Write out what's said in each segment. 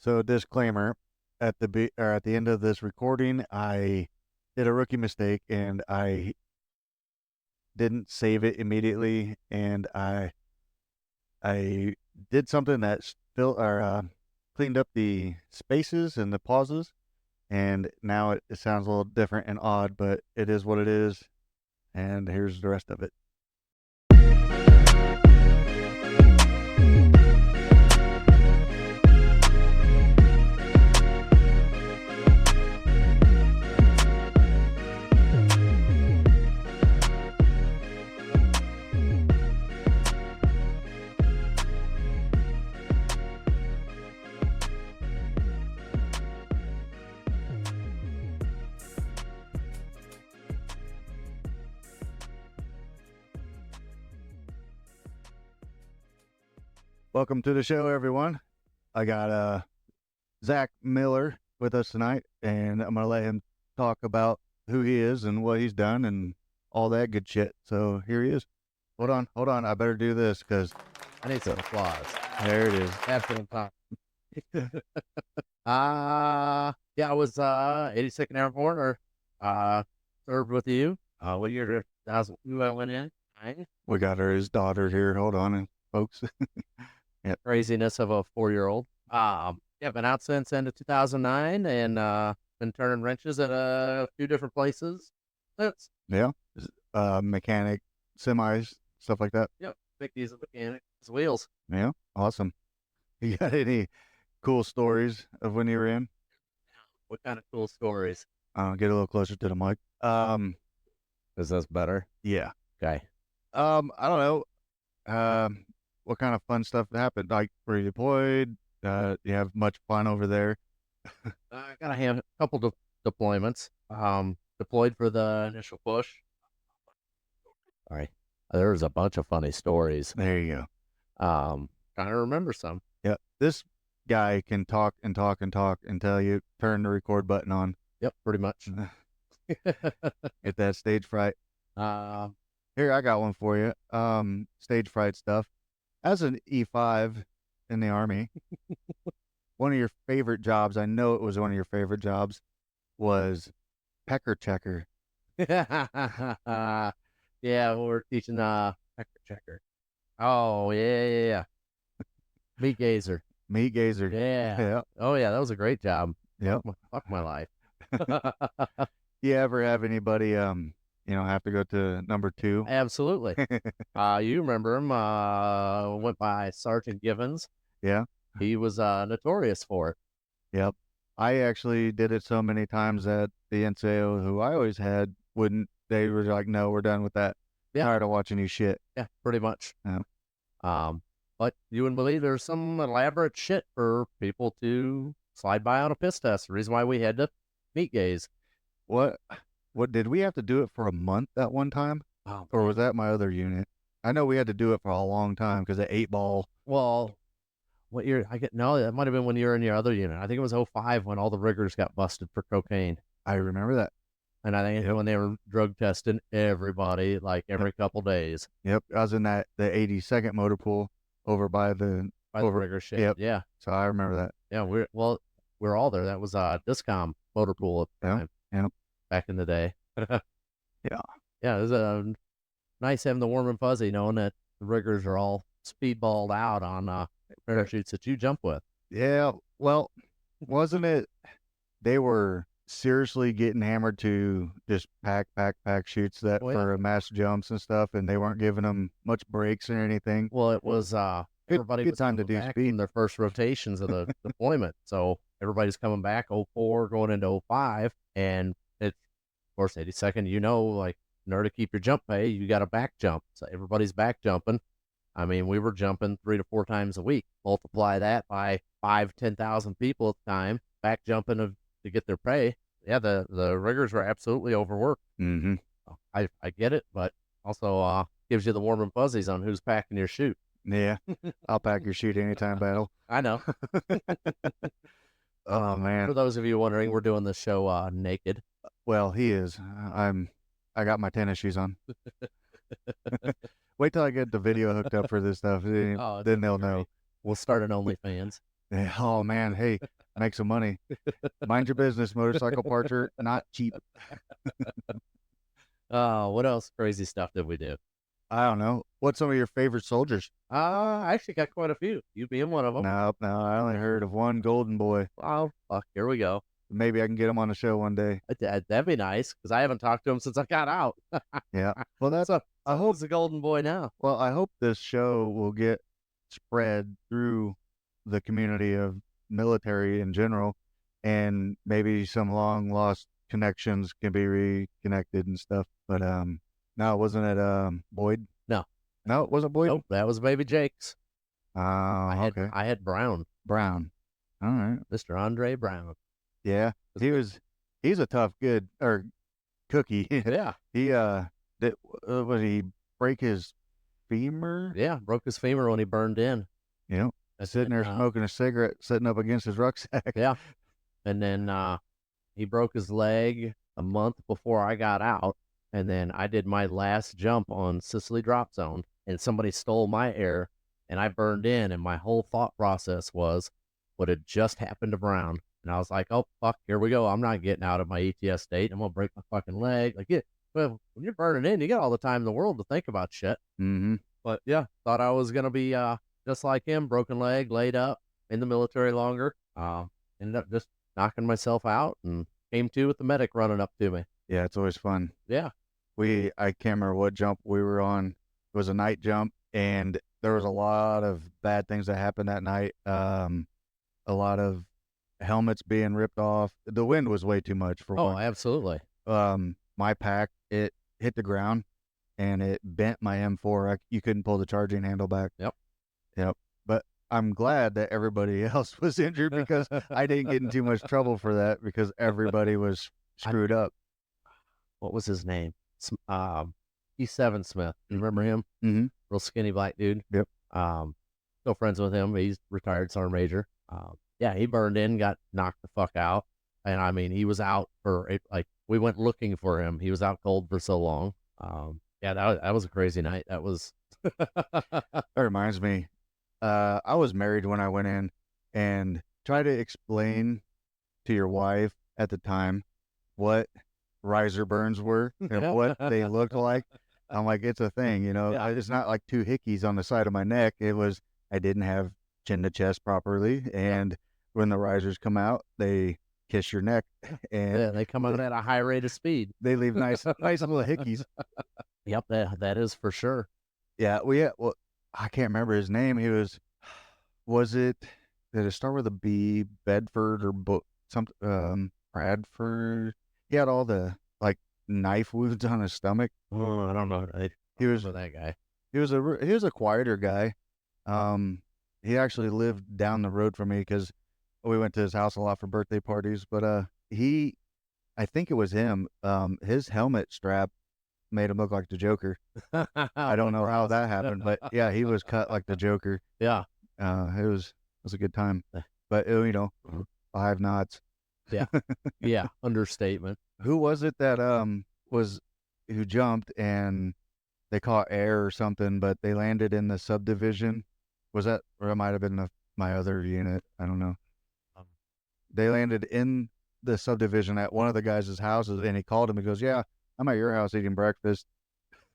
So disclaimer, at the end of this recording, I did a rookie mistake and I didn't save it immediately, and I did something that cleaned up the spaces and the pauses, and now it sounds a little different and odd, but it is what it is. And here's the rest of it. Welcome to the show, everyone. I got Zach Miller with us tonight, and I'm going to let him talk about who he is and what he's done and all that good shit. So here he is. Hold on. I better do this because I need some applause. There it is. Absolute applause. Yeah, I was 82nd Airborne, or served with you. What year? 2002 I went in. We got his daughter here. Hold on, folks. Yep. Craziness of a 4-year-old. Been out since end of 2009 and been turning wrenches at a few different places since. Yeah. Mechanic, semis, stuff like that. Yep. Big diesel mechanic, wheels. Yeah. Awesome. You got any cool stories of when you were in? What kind of cool stories? Get a little closer to the mic. Is this better? Yeah. Okay. I don't know. What kind of fun stuff happened? Like, were you deployed? You have much fun over there? I gotta have a couple deployments. Deployed for the initial push. All right. There's a bunch of funny stories. There you go. Trying to remember some. Yeah. This guy can talk until you turn the record button on. Yep, pretty much. Get that stage fright. Here, I got one for you. Stage fright stuff. As an E5 in the Army, one of your favorite jobs, I know it was one of your favorite jobs, was pecker checker. Yeah, we're teaching pecker checker. Oh, yeah. Meat gazer. Yeah. Oh, yeah, that was a great job. Yep. Fuck my life. You ever have anybody have to go to number 2? Absolutely. You remember him, went by Sergeant Givens. Yeah. He was notorious for it. Yep. I actually did it so many times that the NCO who I always had they were like, no, we're done with that. Yeah. Tired of watching you shit. Yeah, pretty much. Yeah. But you wouldn't believe there's some elaborate shit for people to slide by on a piss test. The reason why we had to meat gaze. What did we have to do it for a month at one time? Oh, or was that my other unit? I know we had to do it for a long time because of 8-ball. Well, what year? No, that might have been when you were in your other unit. I think it was 2005 when all the riggers got busted for cocaine. I remember that. And I think when they were drug testing everybody like every couple days. Yep. I was in the 82nd motor pool over by the rigger shit. Yep. Yeah. So I remember that. Yeah, we're all there. That was Discom motor pool at the time. Yeah. Back in the day. Yeah. Yeah, it was nice having the warm and fuzzy knowing that the riggers are all speedballed out on parachutes that you jump with. Yeah. Well, wasn't it? They were seriously getting hammered to just pack shoots for mass jumps and stuff, and they weren't giving them much breaks or anything. Well, it was everybody good time to do speed in their first rotations of the deployment. So everybody's coming back 04 going into 05, and it's of course 82nd. Like in order to keep your jump pay, you got to back jump. So everybody's back jumping. I mean, we were jumping 3 to 4 times a week. Multiply that by 10,000 people at the time back jumping to get their pay. Yeah, the riggers were absolutely overworked. Mm-hmm. I get it, but also gives you the warm and fuzzies on who's packing your chute. Yeah, I'll pack your chute anytime, battle. I know. Oh man! For those of you wondering, we're doing this show naked. Well, he is. I got my tennis shoes on. Wait till I get the video hooked up for this stuff. Then they'll know. We'll start an OnlyFans. Oh man, hey, make some money. Mind your business. Motorcycle parts are not cheap. What else crazy stuff did we do? I don't know. What's some of your favorite soldiers? I actually got quite a few. You being one of them. No, I only heard of one golden boy. Oh, fuck, here we go. Maybe I can get him on the show one day. That'd be nice because I haven't talked to him since I got out. Yeah. Well, that's I hope he's a golden boy now. Well, I hope this show will get spread through the community of military in general, and maybe some long lost connections can be reconnected and stuff. But no, wasn't it Boyd? No, it wasn't Boyd. Nope, that was baby Jake's. Okay. I had Brown, All right. Mr. Andre Brown. Yeah, he's a tough good or cookie. Yeah, He would he break his femur? yeah, broke his femur when he burned in. You know, sitting there smoking a cigarette, sitting up against his rucksack. Yeah, and then he broke his leg a month before I got out, and then I did my last jump on Sicily Drop Zone, and somebody stole my air, and I burned in, and my whole thought process was what had just happened to Brown. And I was like, oh, fuck, here we go. I'm not getting out of my ETS state. I'm going to break my fucking leg. Like, well, when you're burning in, you got all the time in the world to think about shit. Mm-hmm. But yeah, thought I was going to be just like him, broken leg, laid up in the military longer. Ended up just knocking myself out and came to with the medic running up to me. Yeah, it's always fun. Yeah. I can't remember what jump we were on. It was a night jump, and there was a lot of bad things that happened that night. A lot of helmets being ripped off. The wind was way too much for one. Oh, absolutely. My pack, it hit the ground and it bent my M4. You couldn't pull the charging handle back. Yep. But I'm glad that everybody else was injured because I didn't get in too much trouble for that because everybody was screwed up. What was his name? E7 Smith. You remember him? Mm-hmm. Real skinny black dude. Yep. Still friends with him. He's retired sergeant major. Yeah, he burned in, got knocked the fuck out. And I mean, he was out for we went looking for him. He was out cold for so long. Yeah, that was a crazy night. That was. That reminds me. I was married when I went in, and try to explain to your wife at the time what riser burns were and what they looked like. I'm like, it's a thing, you know. Yeah. It's not like two hickeys on the side of my neck. It was I didn't have chin to chest properly, and when the risers come out, they kiss your neck, and Yeah, they come out at a high rate of speed. they leave nice little hickeys. Yep, that is for sure. Yeah, well, I can't remember his name. He was it? Did it start with a B? Bedford or something? Bradford. He had all the like knife wounds on his stomach. Oh, I don't know. He was that guy. He was a quieter guy. He actually lived down the road from me because we went to his house a lot for birthday parties. But I think it was him. His helmet strap made him look like the Joker. I don't know how that happened, but yeah, he was cut like the Joker. Yeah. It was a good time. But you know, 5 knots. Yeah. Yeah. Understatement. Who was it that who jumped and they caught air or something, but they landed in the subdivision? Was that, or it might have been my other unit? I don't know. They landed in the subdivision at one of the guys' houses, and he called him. He goes, "Yeah, I'm at your house eating breakfast."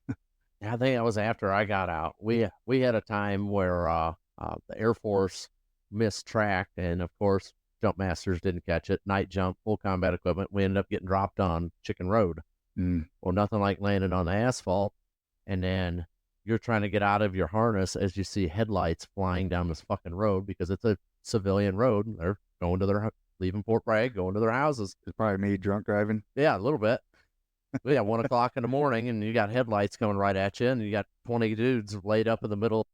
I think that was after I got out. We had a time where the Air Force mistracked, and of course, jump masters didn't catch it. Night jump, full combat equipment. We ended up getting dropped on Chicken Road. Well, nothing like landing on the asphalt, and then you're trying to get out of your harness as you see headlights flying down this fucking road because it's a civilian road. They're going to leaving Fort Bragg, going to their houses. It's probably me drunk driving. Yeah, a little bit. Yeah, 1 o'clock in the morning, and you got headlights coming right at you, and you got 20 dudes laid up in the middle.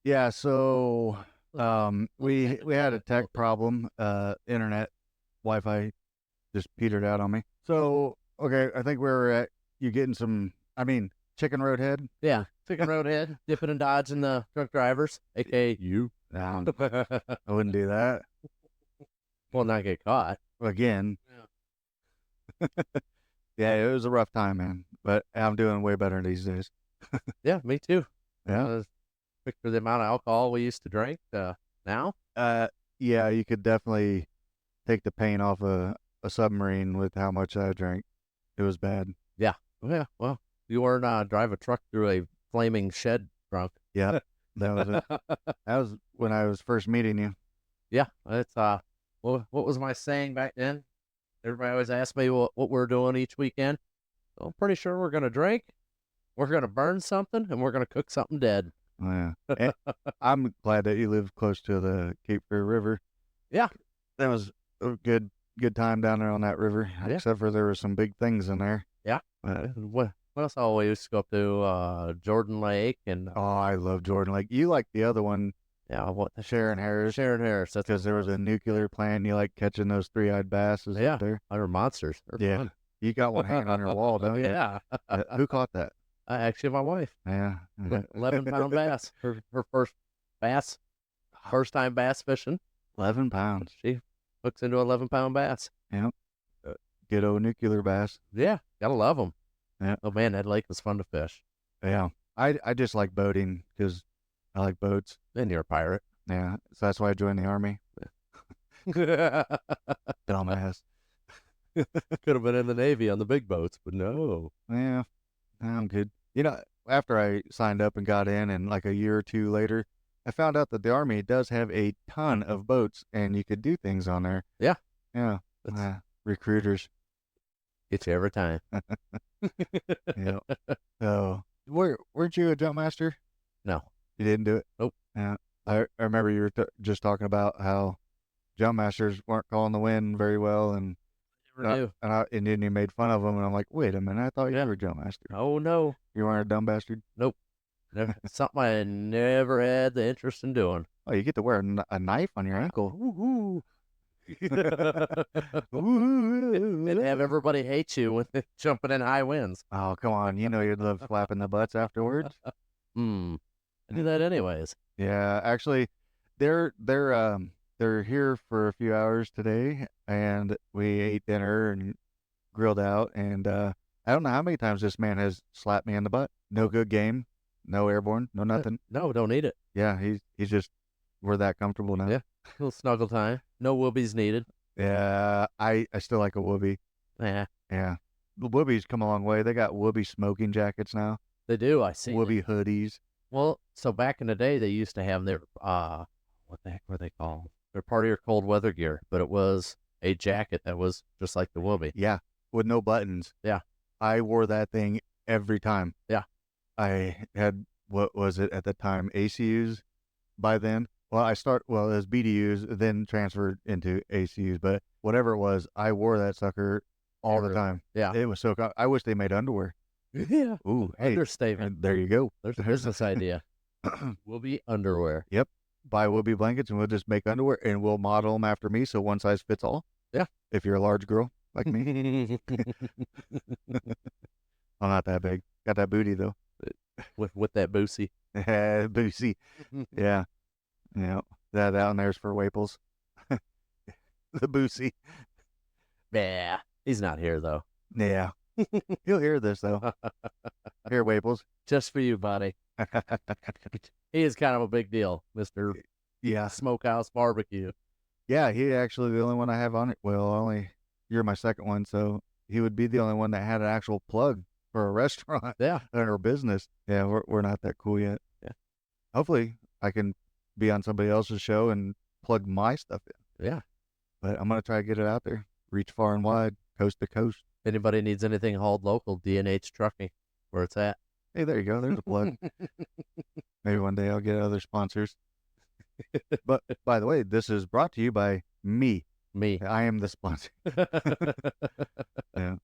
Yeah, so we had a tech problem. Internet, Wi-Fi just petered out on me. So okay, I think we were at you getting some. I mean, Chicken Road Head. Yeah, Chicken Road Head, dipping and dodging the drunk drivers, aka you. No, I wouldn't do that. Well, not get caught again. Yeah. Yeah, it was a rough time, man. But I'm doing way better these days. Yeah, me too. Yeah. Picture the amount of alcohol we used to drink now. Yeah, you could definitely take the paint off a submarine with how much I drank. It was bad. Yeah. Yeah. Well, you weren't drive a truck through a flaming shed drunk. Yeah, that was it. That was when I was first meeting you. Yeah. It's what was my saying back then? Everybody always asks me what we're doing each weekend. So I'm pretty sure we're gonna drink, we're gonna burn something, and we're gonna cook something dead. Oh, yeah. And I'm glad that you live close to the Cape Fear River. Yeah. That was a good time down there on that river. Yeah. Except for there were some big things in there. Yeah. But, What else? I always used to go up to Jordan Lake and oh, I love Jordan Lake. You like the other one, yeah, what Sharon Harris, Sharon Harris. That's because there was a nuclear plant. You like catching those three-eyed basses yeah, up there. they're monsters. They're Yeah. fun. You got one hanging on your wall, don't you? Yeah. Who caught that? Actually, my wife, Yeah. 11-pound bass. Her first bass, first time bass fishing. 11 pounds. She hooks into 11-pound bass. Yeah. Good old nuclear bass. Yeah, gotta love them. Yeah. Oh man, that lake was fun to fish. Yeah. I just like boating because I like boats. And you're a pirate. Yeah. So that's why I joined the Army. Dumbass. Could have been in the Navy on the big boats, but no. Yeah. I'm good. You know, after I signed up and got in, and like a year or two later, I found out that the Army does have a ton of boats and you could do things on there. Yeah. Yeah. Recruiters. Get you every time. Yeah. So, weren't you a jump master? No. You didn't do it? Nope. Yeah. I remember you were just talking about how jump masters weren't calling the wind very well, and Never knew. and then you made fun of them, and I'm like, wait a minute, I thought you were a jump master. Oh no. You weren't a dumb bastard? Nope. Never, something I never had the interest in doing. Oh, you get to wear a knife on your ankle. Woo-hoo. And have everybody hate you when they're jumping in high winds. Oh, come on. You know you'd love flapping the butts afterwards. I do that anyways. Yeah, actually, they're here for a few hours today, and we ate dinner and grilled out, and I don't know how many times this man has slapped me in the butt. No good game, no airborne, no nothing. No, don't need it. Yeah, he's just, we're that comfortable now. Yeah. A little snuggle time. No whoobies needed. Yeah, I still like a whoopee. Yeah. Yeah. The whoobies come a long way. They got whoopee smoking jackets now. They do, I see. Whoopee hoodies. Well, so back in the day, they used to have their, what the heck were they called? They're part of your cold weather gear, but it was a jacket that was just like the whoopee. Yeah, with no buttons. Yeah. I wore that thing every time. Yeah. I had, what was it at the time, ACUs by then? Well, it was BDUs, then transferred into ACUs, but whatever it was, I wore that sucker all the time. Yeah. It was so I wish they made underwear. Yeah. Ooh, hey, Understatement. there you go. There's a business idea. Will be underwear. Yep. Buy Whoopee blankets and we'll just make underwear and we'll model them after me so one size fits all. Yeah. If you're a large girl like me. I'm not that big. Got that booty though. With that boosie. Boosie. Yeah. Yeah. That down there's for Waples. The boosie. Yeah. He's not here though. Yeah. He'll hear this though. Here, Waples. Just for you, buddy. He is kind of a big deal, Mr. Yeah. Smokehouse Barbecue. Yeah, he actually the only one I have on it. Well, you're my second one, so he would be the only one that had an actual plug for a restaurant. Yeah. Or business. Yeah, we're not that cool yet. Yeah. Hopefully I can be on somebody else's show and plug my stuff in. Yeah. But I'm gonna try to get it out there. Reach far and wide, coast to coast. If anybody needs anything hauled local, D&H Trucking, where it's at. Hey, there you go. There's a plug. Maybe one day I'll get other sponsors. But by the way, this is brought to you by me. Me. I am the sponsor. Yeah.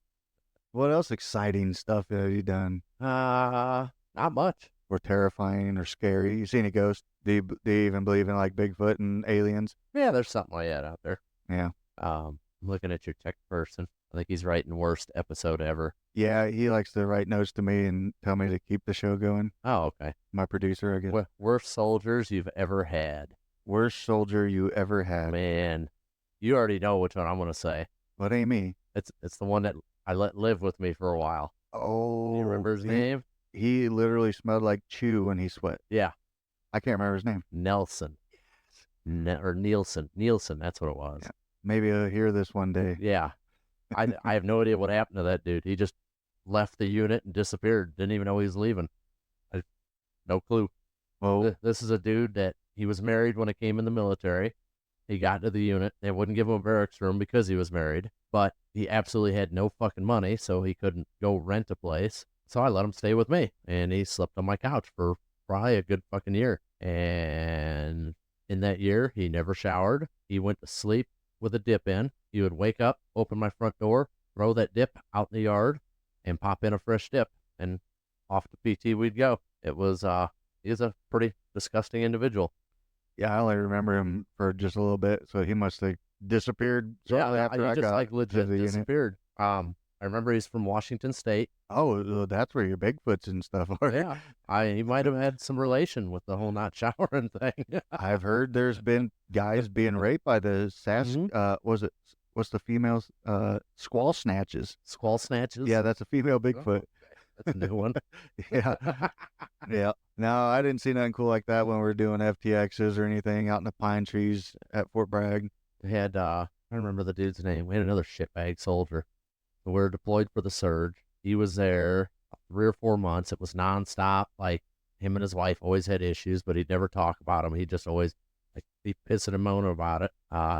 What else exciting stuff have you done? Not much. Or terrifying or scary? You seen a ghost? Do you even believe in like Bigfoot and aliens? Yeah, there's something like that out there. Yeah. I'm looking at your tech person. I think he's writing worst episode ever. Yeah, he likes to write notes to me and tell me to keep the show going. Oh, okay. My producer, I guess. Worst soldiers you've ever had. Worst soldier you ever had. Man, you already know which one I'm gonna say. What ain't me? It's the one that I let live with me for a while. Oh, You remember his name? He literally smelled like chew when he sweat. Yeah, I can't remember his name. Nelson. or Nielsen. Nielsen, that's what it was. Yeah. Maybe I'll hear this one day. Yeah. I have no idea what happened to that dude. He just left the unit and disappeared. Didn't even know he was leaving. No clue. Well, This is a dude that he was married when he came in the military. He got to the unit. They wouldn't give him a barracks room because he was married, but he absolutely had no fucking money, so he couldn't go rent a place. So I let him stay with me, and he slept on my couch for probably a good fucking year. And in that year, he never showered. He went to sleep with a dip in. He would wake up, open my front door, throw that dip out in the yard, and pop in a fresh dip, and off to PT we'd go. It was he's a pretty disgusting individual. yeah, I only remember him for just a little bit, so he must have disappeared shortly after I just got like to legit the unit. disappeared. I remember he's from Washington State. Oh, that's where your Bigfoots and stuff are. Yeah, he might have had some relation with the whole not showering thing. I've heard there's been guys being raped by the what's the females? Squall snatches. Squall snatches. Yeah, that's a female Bigfoot. Okay. That's a new one. Yeah. Yeah. No, I didn't see nothing cool like that when we were doing FTXs or anything out in the pine trees at Fort Bragg. We had I remember the dude's name. We had another shitbag soldier. We were deployed for the surge. He was there 3 or 4 months. It was nonstop. Like, him and his wife always had issues, but he'd never talk about them. He just always like be pissing and moaning about it.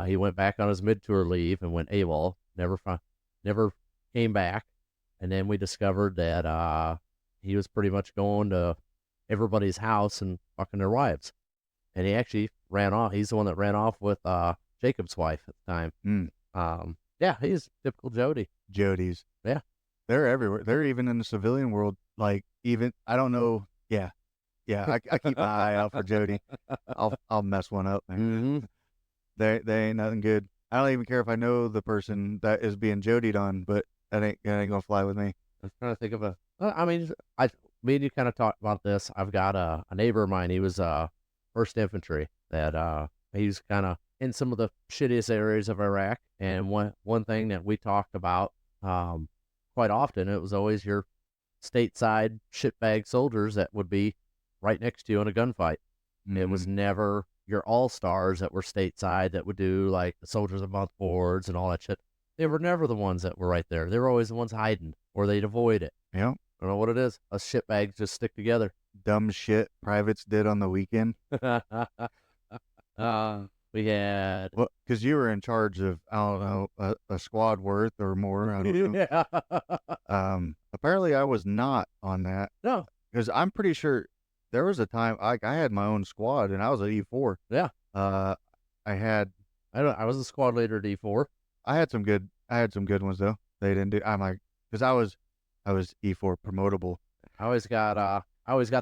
He went back on his mid-tour leave and went AWOL. Never came back. And then we discovered that he was pretty much going to everybody's house and fucking their wives. And he actually ran off. He's the one that ran off with Jacob's wife at the time. Yeah, he's typical Jody. Jodies. Yeah. They're everywhere. They're even in the civilian world. Like, even, I don't know. Yeah. Yeah. I keep my eye out for Jody. I'll mess one up. Mm-hmm. They ain't nothing good. I don't even care if I know the person that is being Jodied on, but that ain't gonna fly with me. I'm trying to think of me and you kind of talked about this. I've got a neighbor of mine. He was 1st Infantry. That he's kind of in some of the shittiest areas of Iraq. And one thing that we talked about quite often, it was always your stateside shitbag soldiers that would be right next to you in a gunfight. Mm-hmm. It was never your all-stars that were stateside that would do like the Soldiers of the Month boards and all that shit. They were never the ones that were right there. They were always the ones hiding, or they'd avoid it. Yeah. I don't know what it is. Us shitbags just stick together. Dumb shit privates did on the weekend. We had... Well, because you were in charge of, I don't know, a squad worth or more. I don't know. Yeah. Apparently I was not on that. No. Because I'm pretty sure there was a time, I had my own squad, and I was at E4. Yeah. I was a squad leader at E4. I had some good ones though. They didn't do. I'm like, because I was E4 promotable. I always got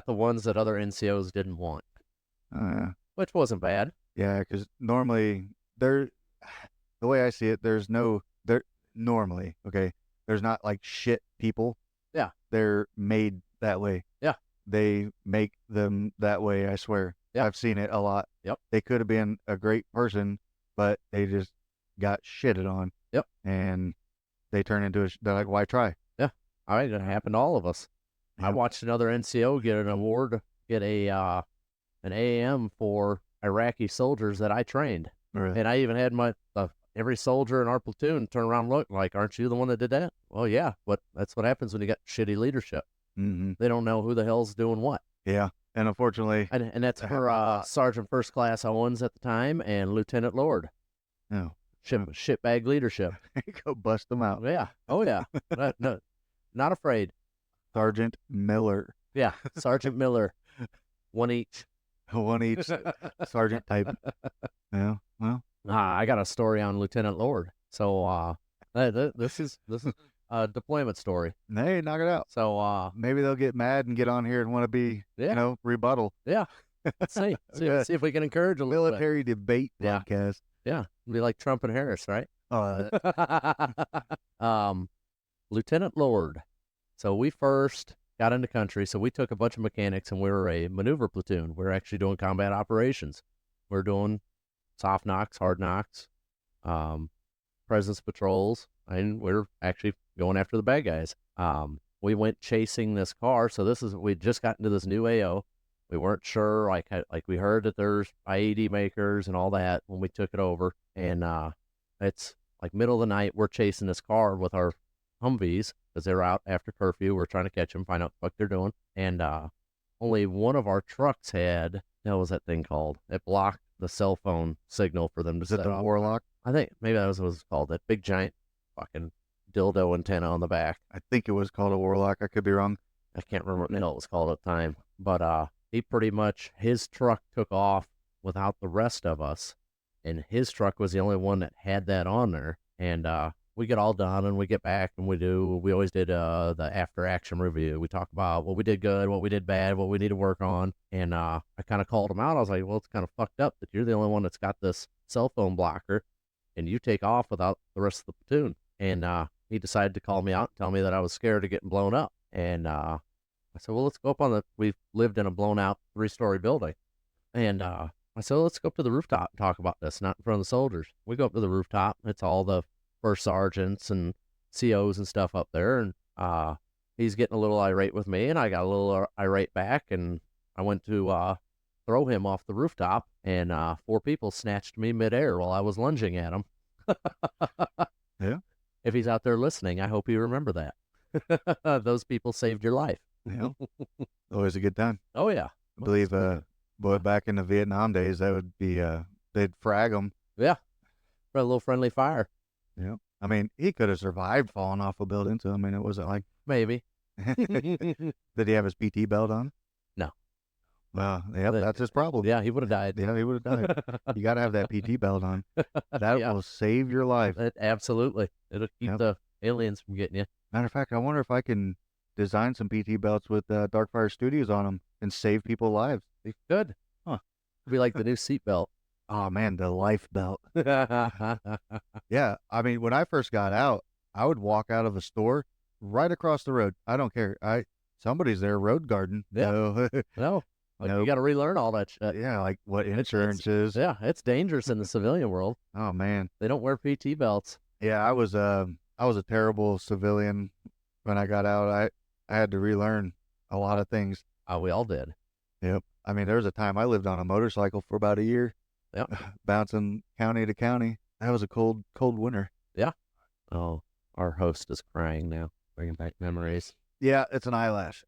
the ones that other NCOs didn't want. Which wasn't bad. Yeah, because normally the way I see it, normally, okay, there's not like shit people. Yeah. They're made that way. Yeah. They make them that way, I swear. Yep. I've seen it a lot. Yep. They could have been a great person, but they just got shitted on. Yep. And they turn into they're like, why try? Yeah. All right, it happened to all of us. Yep. I watched another NCO get an award, get an AAM for Iraqi soldiers that I trained. Really? And I even had every soldier in our platoon turn around and look like, aren't you the one that did that? Well, yeah, but that's what happens when you got shitty leadership. Mm-hmm. They don't know who the hell's doing what. Yeah. And unfortunately... And that's for Sergeant First Class Owens at the time and Lieutenant Lord. Oh. Shitbag leadership. Go bust them out. Yeah. Oh, yeah. No, not afraid. Sergeant Miller. Yeah. Sergeant Miller. One each. One each sergeant type. Yeah. Well. I got a story on Lieutenant Lord. So this is a deployment story. Hey, knock it out. So maybe they'll get mad and get on here and want to be, rebuttal. Yeah. Let's see. See if we can encourage a little military debate podcast. Yeah. It'll be like Trump and Harris, right? Lieutenant Lord. So we first got into country, so we took a bunch of mechanics and we were a maneuver platoon. We were actually doing combat operations. We were doing soft knocks, hard knocks, presence patrols, and we were actually going after the bad guys. We went chasing this car. So we just got into this new AO, We weren't sure. Like we heard that there's IED makers and all that when we took it over, and it's like middle of the night. We're chasing this car with our Humvees because they're out after curfew. We're trying to catch them, find out what they're doing, and only one of our trucks had, what was that thing called? It blocked the cell phone signal for them to Is it set the off. Warlock? I think maybe that was what it's called. That big giant fucking dildo antenna on the back. I think it was called a Warlock. I could be wrong. I can't remember what the hell it was called at the time. But he pretty much, his truck took off without the rest of us. And his truck was the only one that had that on there. And we get all done and we get back and we always did the after action review. We talk about what we did good, what we did bad, what we need to work on. And I kind of called him out. I was like, well, it's kind of fucked up that you're the only one that's got this cell phone blocker and you take off without the rest of the platoon. And he decided to call me out and tell me that I was scared of getting blown up. And I said, well, let's go up on we've lived in a blown out 3-story building. And I said, well, let's go up to the rooftop and talk about this, not in front of the soldiers. We go up to the rooftop. It's all the first sergeants and COs and stuff up there. And he's getting a little irate with me, and I got a little irate back. And I went to throw him off the rooftop, and 4 people snatched me midair while I was lunging at him. Yeah. If he's out there listening, I hope you remember that. Those people saved your life. Yeah. Always a good time. Oh, yeah. I believe, boy, back in the Vietnam days, that would be, they'd frag him. Yeah. For a little friendly fire. Yeah. I mean, he could have survived falling off a building, so, I mean, it wasn't like. Maybe. Did he have his PT belt on? No. Well, yeah, that's his problem. Yeah, he would have died. Yeah, he would have died. You got to have that PT belt on. That will save your life. Absolutely. It'll keep the aliens from getting you. Matter of fact, I wonder if I can design some PT belts with Darkfire Studios on them and save people's lives. You could. Huh. It'd be like the new seat belt. Oh, man, the life belt. Yeah, I mean, when I first got out, I would walk out of a store right across the road. I don't care. Somebody's there road guarding. Yeah. No. You got to relearn all that shit. Yeah, like what insurance is. Yeah, it's dangerous in the civilian world. Oh, man. They don't wear PT belts. Yeah, I was a terrible civilian when I got out. I had to relearn a lot of things. We all did. Yep. I mean, there was a time I lived on a motorcycle for about a year. Yep. Bouncing county to county. That was a cold winter. Yeah. Oh, our host is crying now, bringing back memories. Yeah, it's an eyelash.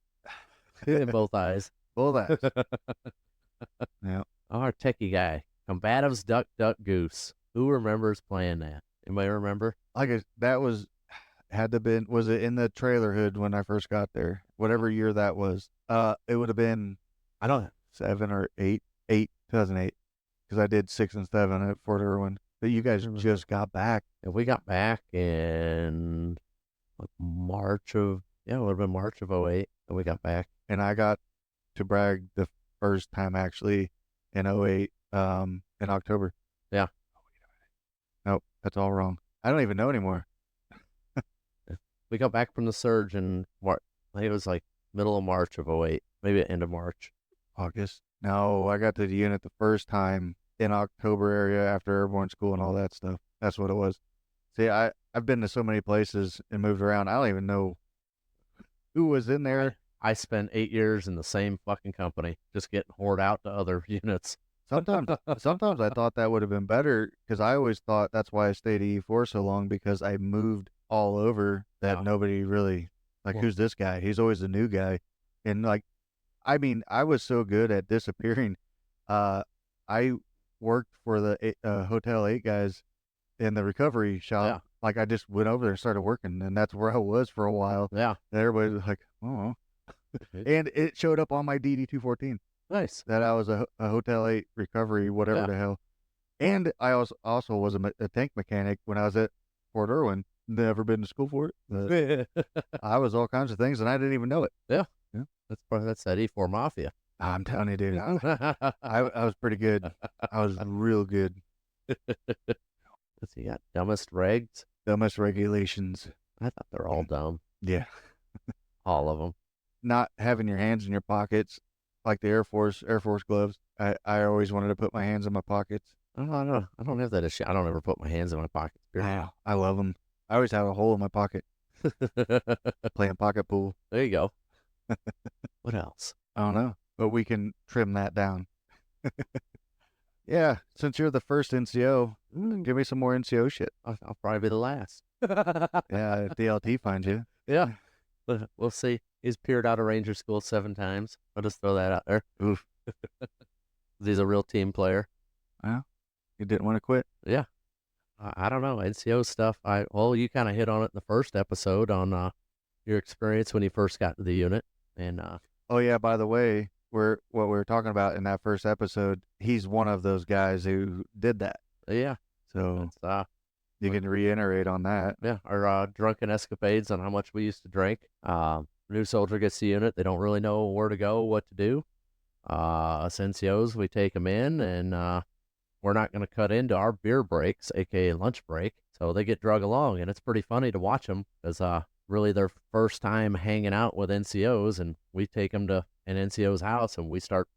In both eyes. Both eyes. Yeah. Our techie guy. Combatives Duck, Duck, Goose. Who remembers playing that? Anybody remember? That was it in the trailer hood when I first got there? Whatever year that was. It would have been, I don't know, 7 or 8, 2008. Because I did 6 and 7 at Fort Irwin. But you guys just got back. And we got back in like it would have been March of 08 that we got back. And I got to brag the first time actually in 08, in October. Yeah. Nope, that's all wrong. I don't even know anymore. We got back from the surge in March. I think it was like middle of March of 08, maybe the end of March. August? No, I got to the unit the first time in October area after airborne school and all that stuff. That's what it was. See, I've been to so many places and moved around. I don't even know who was in there. I spent 8 years in the same fucking company, just getting whored out to other units. Sometimes I thought that would have been better because I always thought that's why I stayed at E4 so long, because I moved all over that nobody really, who's this guy? He's always the new guy. And I mean, I was so good at disappearing. I worked for the Hotel 8 guys in the recovery shop. Yeah. I just went over there and started working, and that's where I was for a while. Yeah. And everybody was like, oh. And it showed up on my DD-214. Nice. That I was a Hotel 8 recovery, whatever the hell. And I also was a tank mechanic when I was at Fort Irwin. Never been to school for it. But I was all kinds of things, and I didn't even know it. Yeah. Yeah. That's that E4 Mafia. I'm telling you, dude. I was pretty good. I was real good. Let's see, dumbest regs? Dumbest regulations. I thought they're all dumb. Yeah. All of them. Not having your hands in your pockets, like the Air Force gloves. I always wanted to put my hands in my pockets. I don't have that issue. I don't ever put my hands in my pockets. Wow. I love them. I always have a hole in my pocket. Playing pocket pool. There you go. What else? I don't know. but we can trim that down. Yeah, since you're the first NCO, give me some more NCO shit. I'll probably be the last. Yeah, if DLT finds you. Yeah. But we'll see. He's peered out of Ranger School 7 times. I'll just throw that out there. Oof. He's a real team player. Well, you didn't want to quit. Yeah. I don't know. NCO stuff. Well, you kind of hit on it in the first episode on your experience when you first got to the unit. And oh yeah, by the way, what we were talking about in that first episode, he's one of those guys who did that. Yeah. So you can reiterate on that. Yeah, our drunken escapades on how much we used to drink. New soldier gets the unit. They don't really know where to go, what to do. Us NCOs, we take them in, and we're not going to cut into our beer breaks, a.k.a. lunch break. So they get drug along, and it's pretty funny to watch them because really their first time hanging out with NCOs, and we take them to an NCO's house, and we start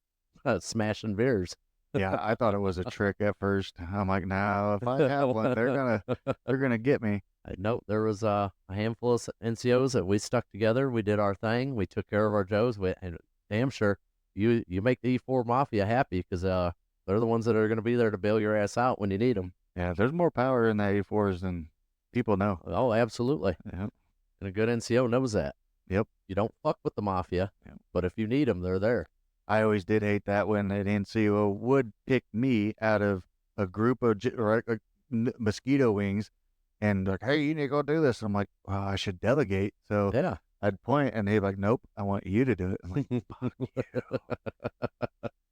smashing beers. Yeah, I thought it was a trick at first. I'm like, nah, if I have one, they're gonna get me. No, there was a handful of NCOs that we stuck together. We did our thing. We took care of our Joes. And damn sure you make the E4 Mafia happy because they're the ones that are going to be there to bail your ass out when you need them. Yeah, there's more power in the E4s than people know. Oh, absolutely. Yep. And a good NCO knows that. Yep. You don't fuck with the Mafia, but if you need them, they're there. I always did hate that when an NCO would pick me out of a group of mosquito wings and like, hey, you need to go do this. I'm like, well, I should delegate. So yeah, I'd point and he'd be like, nope, I want you to do it. I'm like, fuck you.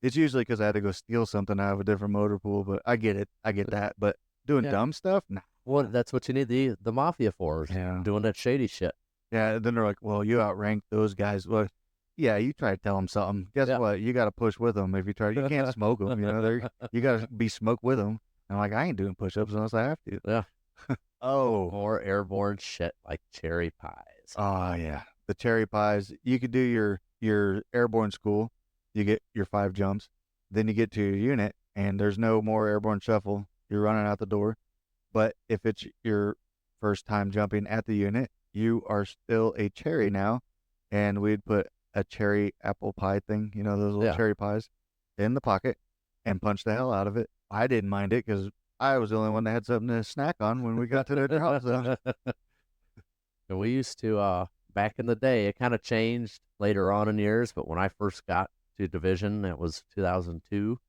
It's usually because I had to go steal something out of a different motor pool, but I get it. I get that. But doing dumb stuff, nah. Well, that's what you need the Mafia for, doing that shady shit. Yeah, then they're like, well, you outranked those guys. Well, yeah, you try to tell them something. Guess what? You got to push with them. If you try, you can't smoke them. You know, you got to be smoked with them. And I'm like, I ain't doing push-ups unless I have to. Yeah. Oh. More airborne shit like cherry pies. Oh yeah, the cherry pies. You could do your airborne school. You get your 5 jumps. Then you get to your unit, and there's no more airborne shuffle. You're running out the door. But if it's your first time jumping at the unit, you are still a cherry now, and we'd put a cherry apple pie thing, you know, those little cherry pies, in the pocket and punch the hell out of it. I didn't mind it because I was the only one that had something to snack on when we got to the drop zone. And we used to, back in the day, it kind of changed later on in years, but when I first got to division, that was 2002,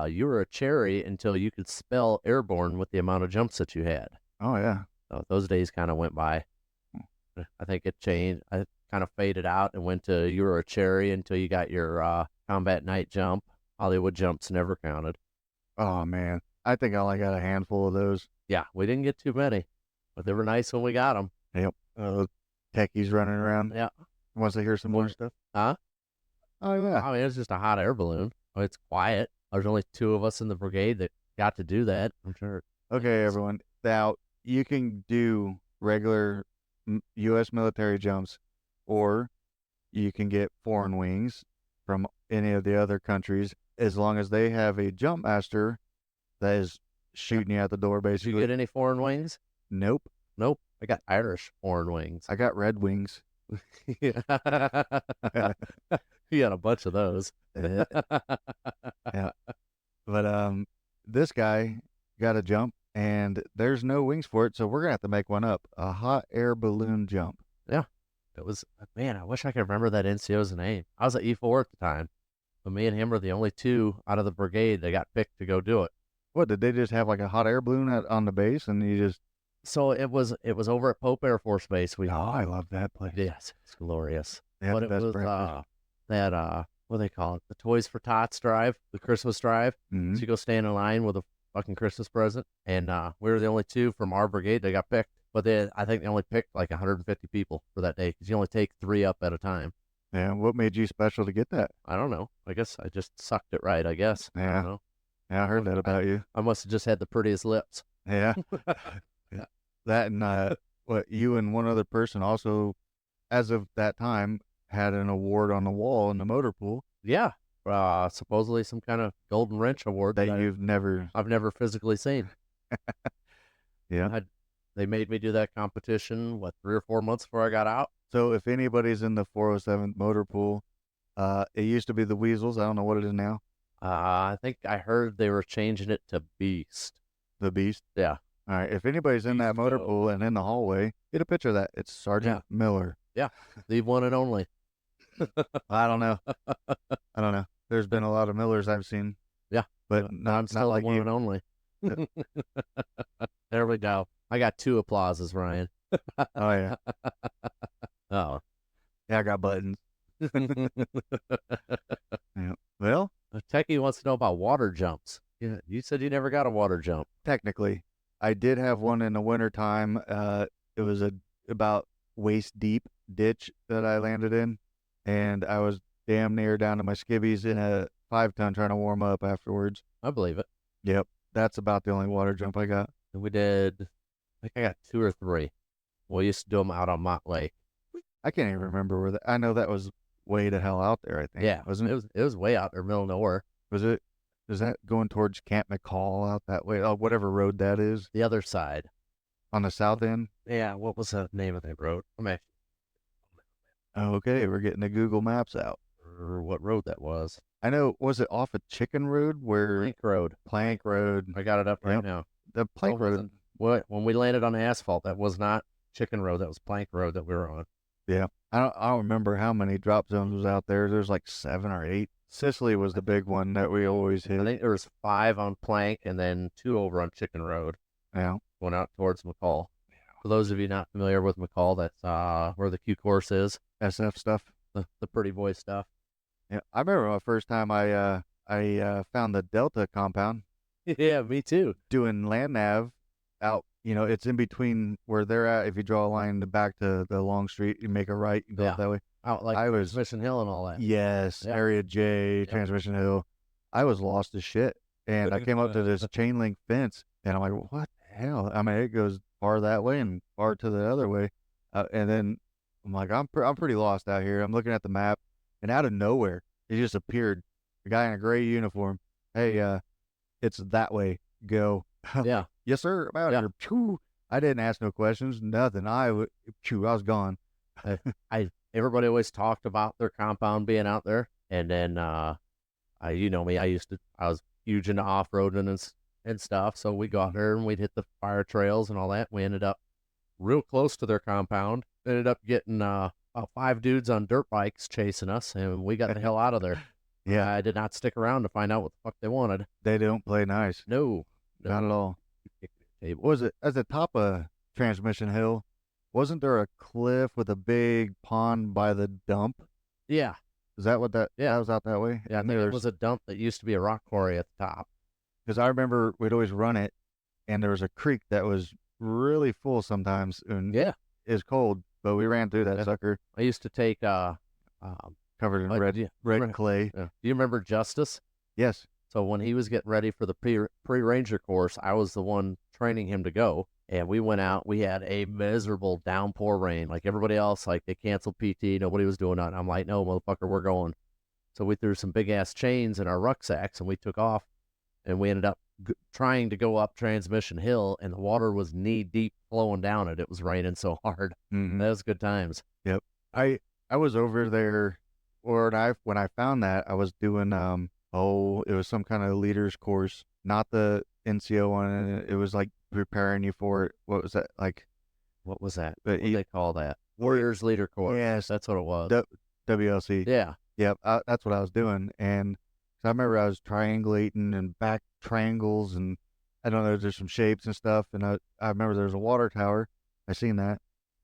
you were a cherry until you could spell airborne with the amount of jumps that you had. Oh, yeah. So those days kind of went by. I think it changed. I kind of faded out and went to you were a cherry until you got your combat night jump. Hollywood jumps never counted. Oh, man. I think I only got a handful of those. Yeah, we didn't get too many, but they were nice when we got them. Yep. Techies running around. Yeah. Once they hear some more stuff. Huh? Oh, yeah. I mean, it's just a hot air balloon. It's quiet. There's only 2 of us in the brigade that got to do that. I'm sure. Okay, everyone. Now, you can do regular U.S. military jumps, or you can get foreign wings from any of the other countries, as long as they have a jump master that is shooting you out the door, basically. Did you get any foreign wings? Nope. I got Irish foreign wings. I got red wings. You got a bunch of those. Yeah. But this guy got a jump, and there's no wings for it, so we're going to have to make one up. A hot air balloon jump. Yeah. It was, man, I wish I could remember that NCO's name. I was at E4 at the time, but me and him were the only 2 out of the brigade that got picked to go do it. What, did they just have like a hot air balloon on the base, and you just... So it was over at Pope Air Force Base. I love that place. Yes, it's glorious. Yeah, but it was that what do they call it? The Toys for Tots drive, the Christmas drive. Mm-hmm. So you go stand in line with a fucking Christmas present, and we were the only 2 from our brigade that got picked. But I think they only picked like 150 people for that day because you only take 3 up at a time. Yeah, what made you special to get that? I don't know. I guess I just sucked it right. I guess. Yeah. I don't know. Yeah, I heard that about you. I must have just had the prettiest lips. Yeah. Yeah. That and what you and one other person also, as of that time, had an award on the wall in the motor pool. Yeah. Supposedly some kind of golden wrench award that I've never physically seen. Yeah. They made me do that competition 3 or 4 months before I got out. So if anybody's in the 407th motor pool, It used to be the Weasels. I don't know what it is now. I think I heard they were changing it to Beast. The Beast. Yeah. All right. If anybody's in that Beast motor Joe. pool and in the hallway, get a picture of that. It's Sergeant Miller. Yeah. The one and only. I don't know. I don't know. There's been a lot of Millers I've seen. Yeah. But I'm still not like the one you. and only. There we go. I got 2 applauses, Ryan. Oh, yeah. Oh. Yeah, I got buttons. Yeah. Well, Techie wants to know about water jumps. Yeah, you said you never got a water jump. technically, I did have one in the wintertime. It was about waist deep ditch that I landed in, and I was damn near down to my skivvies in a 5-ton trying to warm up afterwards. I believe it. Yep. That's about the only water jump I got. And we did, I think I got 2 or 3. We used to do them out on Mott Lake. I can't even remember where I know that was way to hell out there, I think. Yeah, Wasn't it? It was way out there, middle of nowhere. Was it? Is that going towards Camp McCall out that way? Oh, whatever road that is. The other side. On the south end? Yeah, what was the name of that road? Okay, we're getting the Google Maps out. Or what road that was. I know, was it off of Chicken Road where Plank Road. Plank Road? I got it up right Yep. now. The Plank Road. When we landed on the asphalt, that was not Chicken Road. That was Plank Road that we were on. Yeah. I don't remember how many drop zones was out there. There's like 7 or 8. Sicily was the big one that we always hit. I think there was 5 on Plank and then 2 over on Chicken Road. Yeah. Going out towards McCall. For those of you not familiar with McCall, that's where the Q course is. SF stuff. The pretty boy stuff. Yeah. I remember my first time I found the Delta compound. Yeah, me too. Doing land nav out, it's in between where they're at. If you draw a line back to the long street, you make a right, you go up that way. Out like I was Transmission Hill and all that. Yes, Yeah. Area J, Yep. Transmission Hill. I was lost as shit, and I came up to this chain link fence, and I'm like, what the hell? I mean, it goes far that way and far to the other way, and then I'm like, I'm pretty lost out here. I'm looking at the map, and out of nowhere, it just appeared. A guy in a gray uniform. Hey, it's that way. Go. Yeah. Yes, sir. I'm out here. Phew. I didn't ask no questions. Nothing. I was gone. Everybody always talked about their compound being out there, and then you know me, I was huge into off-roading and stuff, so we'd go out there and we'd hit the fire trails and all that. We ended up real close to their compound. Ended up getting about 5 dudes on dirt bikes chasing us, and we got the hell out of there. Yeah. I did not stick around to find out what the fuck they wanted. They don't play nice. No. Not at all. Was it at the top of Transmission Hill? Wasn't there a cliff with a big pond by the dump? Yeah. Is that what that? Yeah. That was out that way. Yeah, I think it was a dump that used to be a rock quarry at the top. Because I remember we'd always run it, and there was a creek that was really full sometimes, and Yeah. it was cold, but we ran through that sucker I used to take covered in red right. clay. Do you remember Justice? Yes. So when he was getting ready for the pre-ranger course, I was the one training him to go. And we went out. We had a miserable downpour rain. Like everybody else, like they canceled PT. Nobody was doing that. I'm like, no, motherfucker, we're going. So we threw some big-ass chains in our rucksacks, and we took off. And we ended up trying to go up Transmission Hill, and the water was knee-deep flowing down it. It was raining so hard. Mm-hmm. That was good times. Yep. I was over there, or when I found that, I was doing it was some kind of leaders course, not the NCO one. It was like preparing you for it. What was that like? What was that? But What do they call that? Warriors Leader Course. Yes, That's what it was. WLC. Yeah. Yep, that's what I was doing, and I remember I was triangulating and back triangles, and I don't know, there's some shapes and stuff, and I remember there was a water tower. I seen that,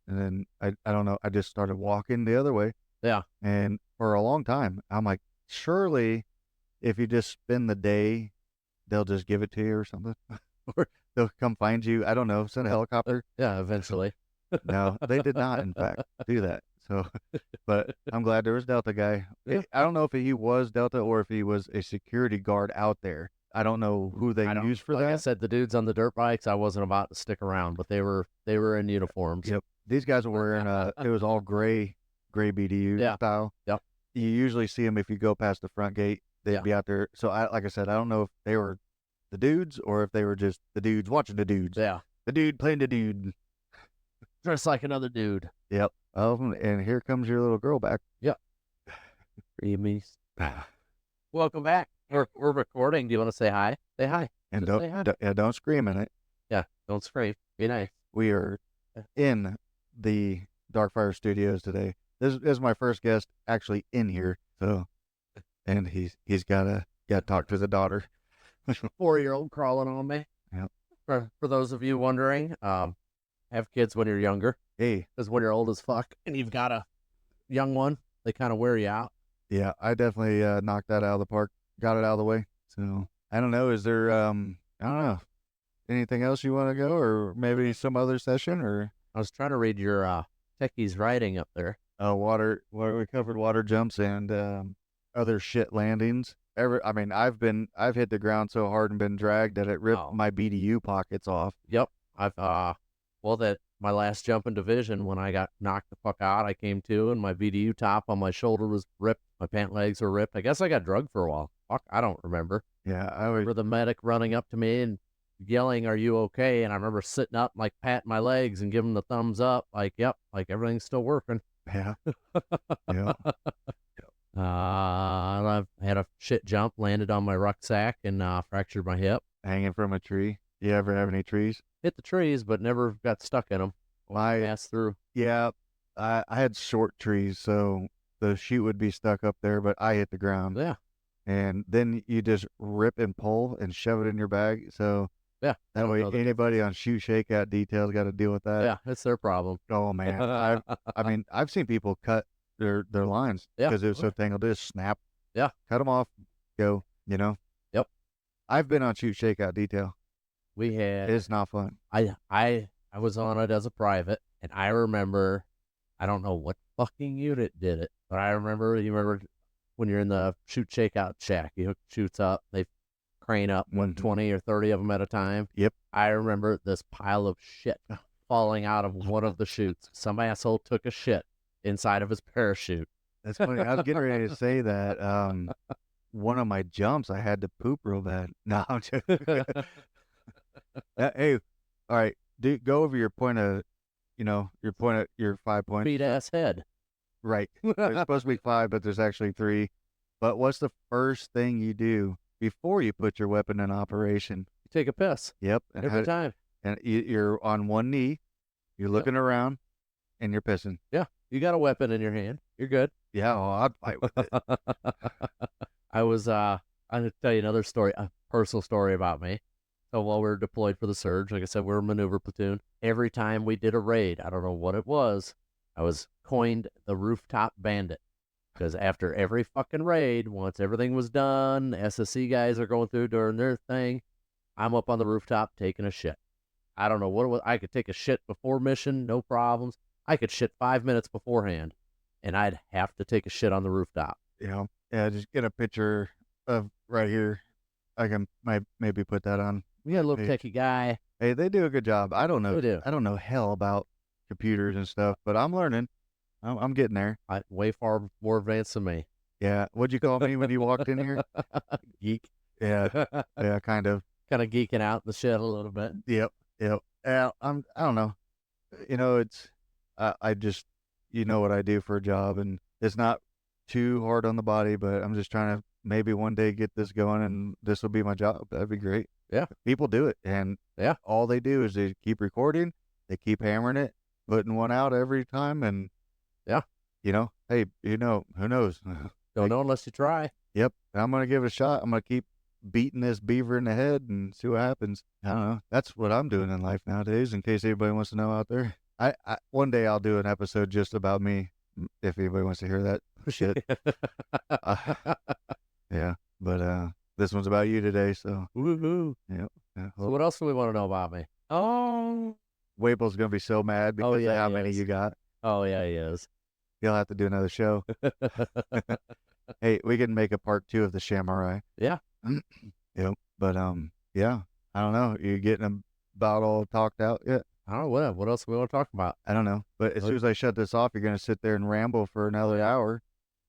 and then I don't know, I just started walking the other way. Yeah. And for a long time, I'm like, surely, if you just spend the day, they'll just give it to you or something, or they'll come find you. I don't know, send a helicopter. Yeah, eventually. No, they did not, in fact, do that. So, but I'm glad there was Delta guy. Yeah. I don't know if he was Delta or if he was a security guard out there. I don't know who they used for Like that. I said, the dudes on the dirt bikes, I wasn't about to stick around, but they were in uniforms. Yep. These guys were wearing it was all gray BDU style. Yep. You usually see them if you go past the front gate. They'd be out there. So like I said, I don't know if they were the dudes or if they were just the dudes watching the dudes. Yeah. The dude playing the dude. Dressed like another dude. Yep. Oh, and here comes your little girl back. Yep. Creamies. Welcome back. We're recording. Do you want to say hi? Say hi. And Just say hi. don't scream in it. Yeah, don't scream. Be nice. We are in the Darkfire Studios today. This is my first guest actually in here. So, and he's got to talk to the daughter. 4-year-old crawling on me. Yep. For those of you wondering, have kids when you're younger. Hey, Because when you're old as fuck and you've got a young one, they kind of wear you out. yeah, I definitely knocked that out of the park. Got it out of the way. So I don't know. Is there I don't know, anything else you want to go, or maybe some other session, or I was trying to read your Techie's writing up there. water? We covered water jumps and other shit landings. I've hit the ground so hard and been dragged that it ripped my BDU pockets off. Yep. I've my last jump in division, when I got knocked the fuck out, I came to and my BDU top on my shoulder was ripped. My pant legs were ripped. I guess I got drugged for a while. Fuck, I don't remember. Yeah, I remember the medic running up to me and yelling, "Are you okay?" And I remember sitting up, like patting my legs and giving the thumbs up, like, "Yep, like everything's still working." Yeah. Yeah. I had a shit jump, landed on my rucksack, and fractured my hip. Hanging from a tree. You ever have any trees? Hit the trees, but never got stuck in them. Well, Passed through. Yeah, I had short trees, so the chute would be stuck up there, but I hit the ground. Yeah. And then you just rip and pull and shove it in your bag. So yeah, that way anybody on shoot shakeout details got to deal with that. Yeah, it's their problem. Oh man, I've seen people cut their lines because it was so tangled. Just snap. Yeah, cut them off. Go. You know. Yep. I've been on shoot shakeout detail. We had. It's not fun. I was on it as a private, and I remember, I don't know what fucking unit did it, but I remember. You remember when you're in the shoot shakeout shack, you hook shoots up, they crane up 20 or 30 of them at a time. Yep. I remember this pile of shit falling out of one of the chutes. Some asshole took a shit inside of his parachute. That's funny. I was getting ready to say that. One of my jumps, I had to poop real bad. No, I'm joking. Hey, all right. Go over your point of, your 5 points. Beat ass head. Right. There's supposed to be 5, but there's actually 3. But what's the first thing you do before you put your weapon in operation? You take a piss. Yep. And every time. And you're on one knee, you're looking around, and you're pissing. Yeah. You got a weapon in your hand. You're good. Yeah. Well, I'd fight with it. I'm going to tell you another story, a personal story about me. So while we were deployed for the surge, like I said, we're a maneuver platoon. Every time we did a raid, I don't know what it was, I was coined the rooftop bandit. Because after every fucking raid, once everything was done, the SSC guys are going through doing their thing, I'm up on the rooftop taking a shit. I don't know what it was. I could take a shit before mission, no problems. I could shit 5 minutes beforehand, and I'd have to take a shit on the rooftop. Yeah. Yeah, just get a picture of right here. I can maybe put that on. We got a little techie guy. Hey, they do a good job. I don't know. They do. I don't know hell about computers and stuff, but I'm learning. I'm getting there. Way far more advanced than me. Yeah. What'd you call me when you walked in here? Geek. Yeah. Yeah, kind of. Kind of geeking out in the shed a little bit. Yep. I don't know. It's I just what I do for a job, and it's not too hard on the body, but I'm just trying to maybe one day get this going, and this will be my job. That'd be great. Yeah. People do it, and all they do is they keep recording, they keep hammering it, putting one out every time, and hey, who knows? Don't know unless you try. Yep. I'm gonna give it a shot. I'm gonna keep beating this beaver in the head and see what happens. I don't know. That's what I'm doing in life nowadays, in case anybody wants to know out there. I one day I'll do an episode just about me, if anybody wants to hear that shit. Yeah, but this one's about you today, so. Woohoo. Yeah. So what else do we want to know about me? Oh. Wable's gonna be so mad because of how many you got. Oh yeah, he is. He'll have to do another show. Hey, we can make a part 2 of the Samurai. Yeah. Yep. But yeah. I don't know. You getting about all talked out yet? I don't know what else we want to talk about. I don't know. But as soon as I shut this off, you're gonna sit there and ramble for another hour.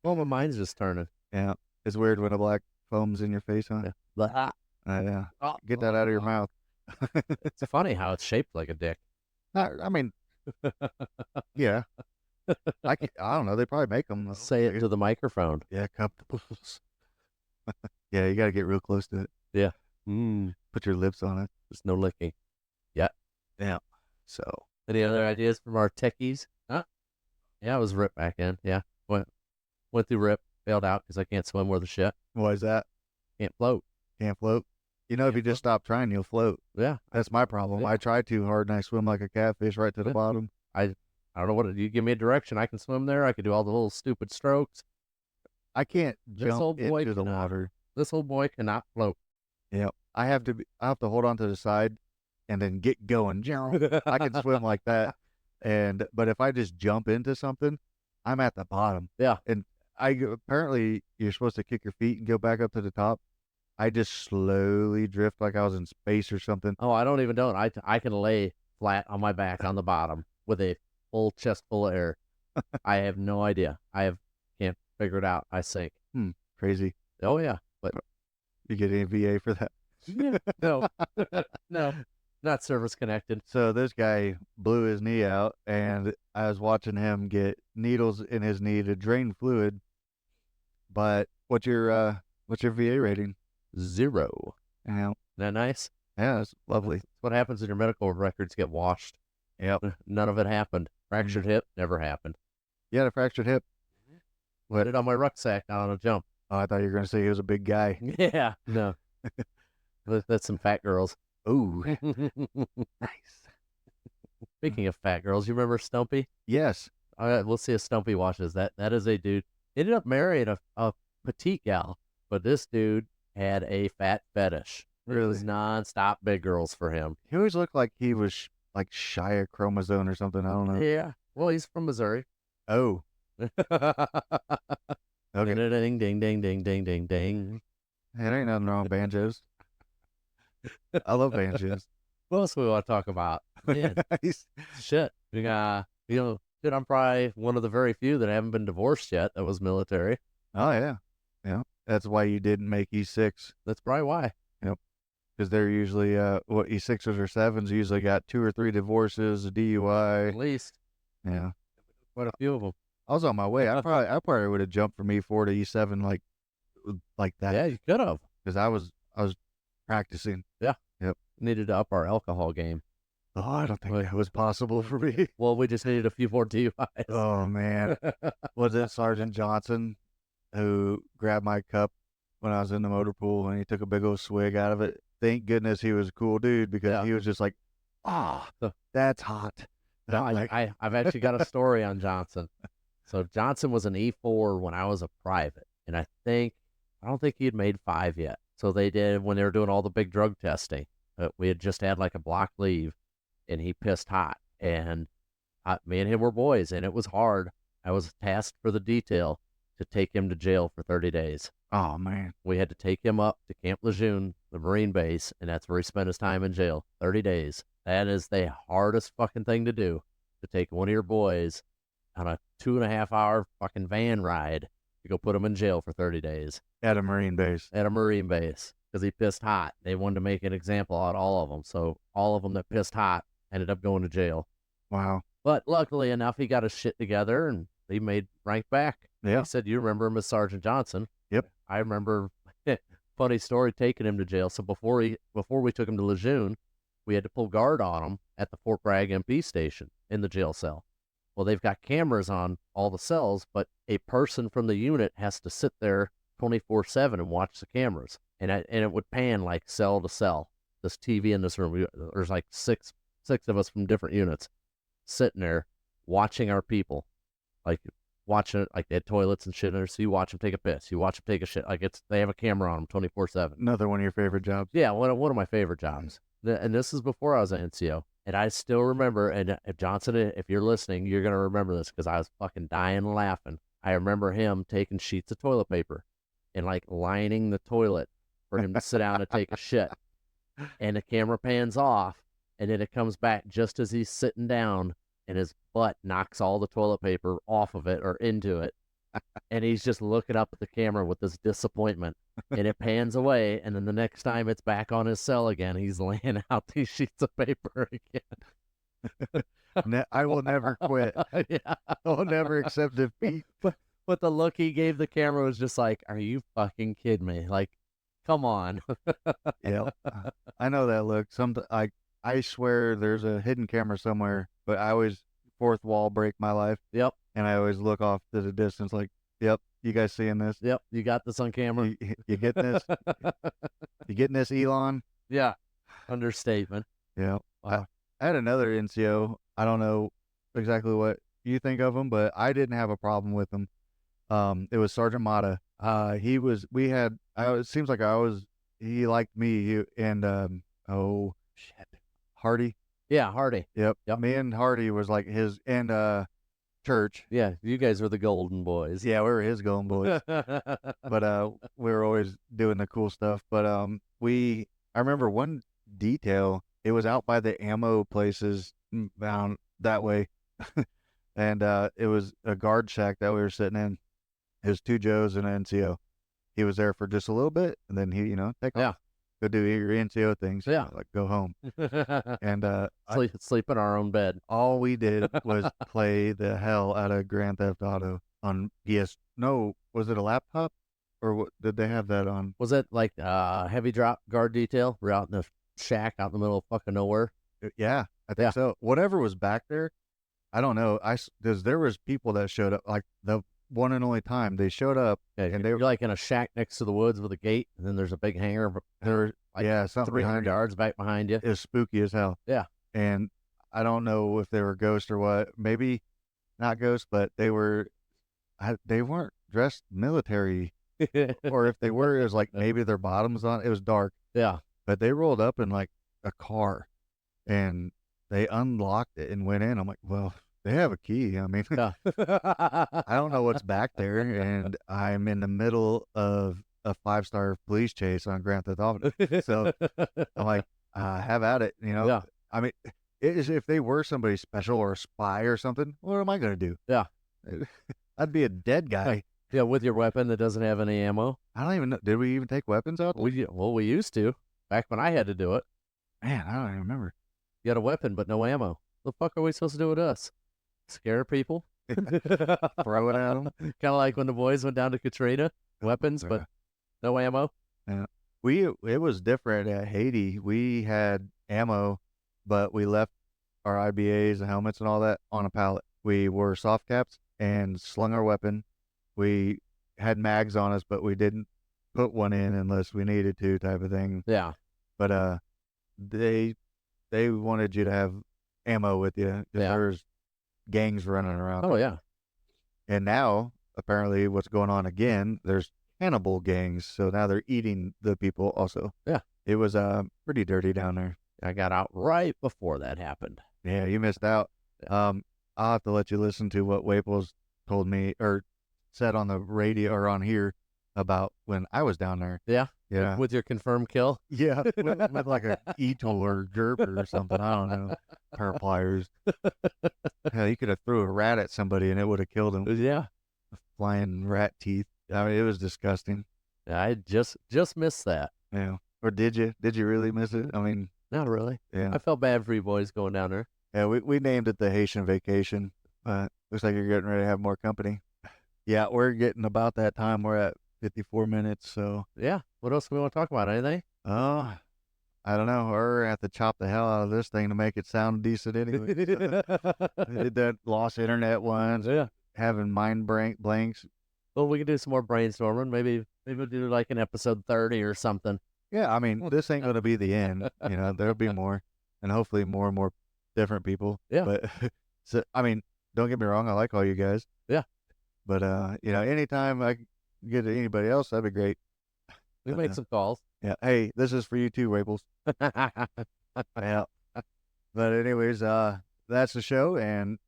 Well, my mind's just turning. Yeah. It's weird when a black foam's in your face, huh? Yeah. Yeah. Get that out of your mouth. It's funny how it's shaped like a dick. I mean, yeah. I don't know. They probably make them. Say it to the microphone. Yeah, cup the balls. Yeah, you got to get real close to it. Yeah. Put your lips on it. There's no licking. Yeah. Yeah. So. Any other ideas from our techies? Huh? Yeah, I was ripped back in. Yeah. Went through rip, bailed out because I can't swim worth a shit. Why is that? Can't float. Can't float. You know, if you just stop trying, you'll float. Yeah. That's my problem. Yeah. I try too hard and I swim like a catfish right to the bottom. I don't know what you give me a direction. I can swim there. I can do all the little stupid strokes. I can't This old jump boy into the cannot. water. This old boy cannot float. Yeah, I have to hold on to the side and then get going. I can swim like that, but if I just jump into something, I'm at the bottom. Yeah. And apparently you're supposed to kick your feet and go back up to the top. I just slowly drift like I was in space or something. Oh, I don't even know it. I can lay flat on my back on the bottom with a full chest full of air. I have no idea. Can't figure it out. I sink. Crazy. Oh yeah, but You get any VA for that? no, no, not service connected. So this guy blew his knee out, and I was watching him get needles in his knee to drain fluid. But what's your VA rating? 0. Yeah, Isn't that nice? yeah, that's lovely. That's what happens when your medical records get washed. Yep. None of it happened. Fractured hip never happened. You had a fractured hip. Put it on my rucksack down on a jump. Oh, I thought you were gonna say he was a big guy. Yeah, no. That's some fat girls. Ooh, nice. Speaking of fat girls, you remember Stumpy? Yes. All right, we'll see if Stumpy watches that. That is a dude. He ended up marrying a petite gal, but this dude had a fat fetish. It Really? was nonstop big girls for him. He always looked like he was like shy of chromosome or something. I don't know. Yeah. Well, he's from Missouri. Oh, okay. Ding, ding, ding, ding, ding, ding, ding. Hey, there ain't nothing wrong with banjos. I love banjos. What else do we want to talk about? Man, shit. We got, dude, I'm probably one of the very few that haven't been divorced yet that was military. Oh yeah, yeah. That's why you didn't make E6. That's probably why. Because they're usually E6s or 7s usually got 2 or 3 divorces, a DUI. At least. Yeah. Quite a few of them. I was on my way. I probably would have jumped from E4 to E7 like that. Yeah, you could have. Because I was practicing. Yeah. Yep. Needed to up our alcohol game. Oh, I don't think that was possible for me. Well, we just needed a few more DUIs. Oh man. Was it Sergeant Johnson who grabbed my cup when I was in the motor pool and he took a big old swig out of it? Thank goodness he was a cool dude because he was just like, that's hot. No, I've actually got a story on Johnson. So Johnson was an E4 when I was a private, and I don't think he had made 5 yet. So they did when they were doing all the big drug testing. We had just had like a block leave, and he pissed hot, and me and him were boys, and it was hard. I was tasked for the detail to take him to jail for 30 days. Oh man. We had to take him up to Camp Lejeune, the Marine base, and that's where he spent his time in jail. 30 days. That is the hardest fucking thing to do, to take one of your boys on a 2.5-hour fucking van ride to go put him in jail for 30 days. At a Marine base. At a Marine base, because he pissed hot. They wanted to make an example out of all of them. So all of them that pissed hot ended up going to jail. Wow. But luckily enough, he got his shit together and he made rank back. Yeah. He said, you remember him as Sergeant Johnson. Yep. I remember, funny story, taking him to jail. So before we took him to Lejeune, we had to pull guard on him at the Fort Bragg MP station in the jail cell. Well, they've got cameras on all the cells, but a person from the unit has to sit there 24/7 and watch the cameras. And it would pan like cell to cell. This TV in this room, there's like six of us from different units sitting there watching our people, like watching it, like they had toilets and shit in there. So you watch them take a piss, you watch them take a shit. Like they have a camera on them 24/7. Another one of your favorite jobs. Yeah, one of my favorite jobs. And this is before I was an NCO. And I still remember, and if Johnson, if you're listening, you're going to remember this because I was fucking dying laughing. I remember him taking sheets of toilet paper and like lining the toilet for him to sit down and take a shit. And the camera pans off, and then it comes back just as he's sitting down, and his butt knocks all the toilet paper off of it or into it. And he's just looking up at the camera with this disappointment. And it pans away, and then the next time it's back on his cell again, he's laying out these sheets of paper again. I will never quit. Yeah. I will never accept defeat. But the look he gave the camera was just like, are you fucking kidding me? Like, come on. Yeah, I know that look. I swear there's a hidden camera somewhere, but I always fourth wall break my life, Yep. and I always look off to the distance like, yep, you guys seeing this? Yep. You got this on camera. You getting this? You getting this, Elon? Yeah. Understatement. Yeah. Wow. I had another NCO. I don't know exactly what you think of him, but I didn't have a problem with him. It was Sergeant Mata. It seems like he liked me. Oh shit, Hardy. Yeah, Hardy. Yep. Yep. Me and Hardy was like Church. Yeah, you guys were the golden boys. Yeah, we were his golden boys. But we were always doing the cool stuff. But I remember one detail. It was out by the ammo places down that way, and it was a guard shack that we were sitting in. It was two Joes and an NCO. He was there for just a little bit, and then he, take off, go do your NCO things. Yeah, like go home. And sleep in our own bed. All we did was play the hell out of Grand Theft Auto on PS. No, was it a laptop, or what, did they have that on? Was it like heavy drop guard detail? We're out in the shack out in the middle of fucking nowhere. Yeah, I think so. Whatever was back there, I don't know. Because there was people that showed up, like the one and only time they showed up, and you're like in a shack next to the woods with a gate, and then there's a big hangar. There were like something 300 yards back behind you. It was spooky as hell. Yeah, and I don't know if they were ghosts or what. Maybe not ghosts, but they weren't dressed military, or if they were, it was like maybe their bottoms on. It was dark. Yeah, but they rolled up in like a car, and they unlocked it and went in. I'm like, well, they have a key. I mean, yeah. I don't know what's back there, and I'm in the middle of a 5-star police chase on Grand Theft Auto. So I'm like, have at it, Yeah. I mean, if they were somebody special or a spy or something, what am I going to do? Yeah. I'd be a dead guy. Yeah, with your weapon that doesn't have any ammo. I don't even know. Did we even take weapons out? We used to. Back when I had to do it. Man, I don't even remember. You got a weapon, but no ammo. The fuck are we supposed to do with us? Scare people? Throw it at them? Kind of like when the boys went down to Katrina. Weapons, but no ammo? Yeah. It was different at Haiti. We had ammo, but we left our IBAs and helmets and all that on a pallet. We wore soft caps and slung our weapon. We had mags on us, but we didn't put one in unless we needed to, type of thing. Yeah. But they wanted you to have ammo with you. Yeah. There's gangs running around. Oh yeah. And now apparently what's going on again? There's cannibal gangs, so now they're eating the people also. Yeah. It was pretty dirty down there. I got out right before that happened. Yeah, you missed out. Yeah. I'll have to let you listen to what Waples told me or said on the radio or on here about when I was down there. Yeah. Yeah. With your confirmed kill. Yeah. with like a e-tool or GURP or something. I don't know. Pair of pliers. Hell, you could have threw a rat at somebody and it would have killed him. Yeah. Flying rat teeth. I mean, it was disgusting. I just missed that. Yeah. Or did you? Did you really miss it? I mean, not really. Yeah. I felt bad for you boys going down there. Yeah, we named it the Haitian Vacation. Looks like you're getting ready to have more company. Yeah, we're getting about that time. We're at 54 minutes, so. Yeah. What else do we want to talk about? Anything? Oh, I don't know. We're have to chop the hell out of this thing to make it sound decent anyway. Did that lost internet ones. Yeah. Having mind blanks. Well, we can do some more brainstorming. Maybe we'll do like an episode 30 or something. Yeah, I mean, this ain't going to be the end. There'll be more, and hopefully more and more different people. Yeah. But, so, I mean, don't get me wrong. I like all you guys. Yeah. But, anytime I can get to anybody else, that'd be great. We make some calls. Yeah. Hey, this is for you too, Waples. Yeah. But anyways, that's the show, and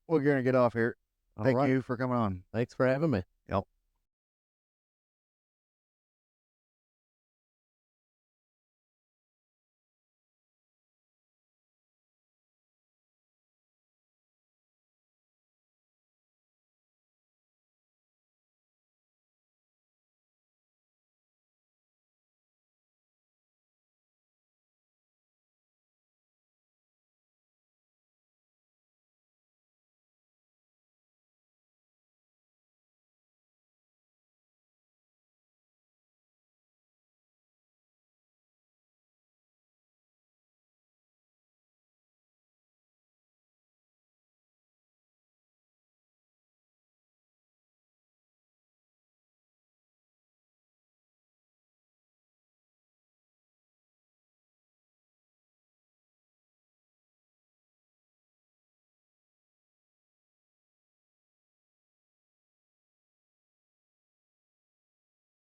we're going to get off here. Thank you for coming on. Thanks for having me. Yep.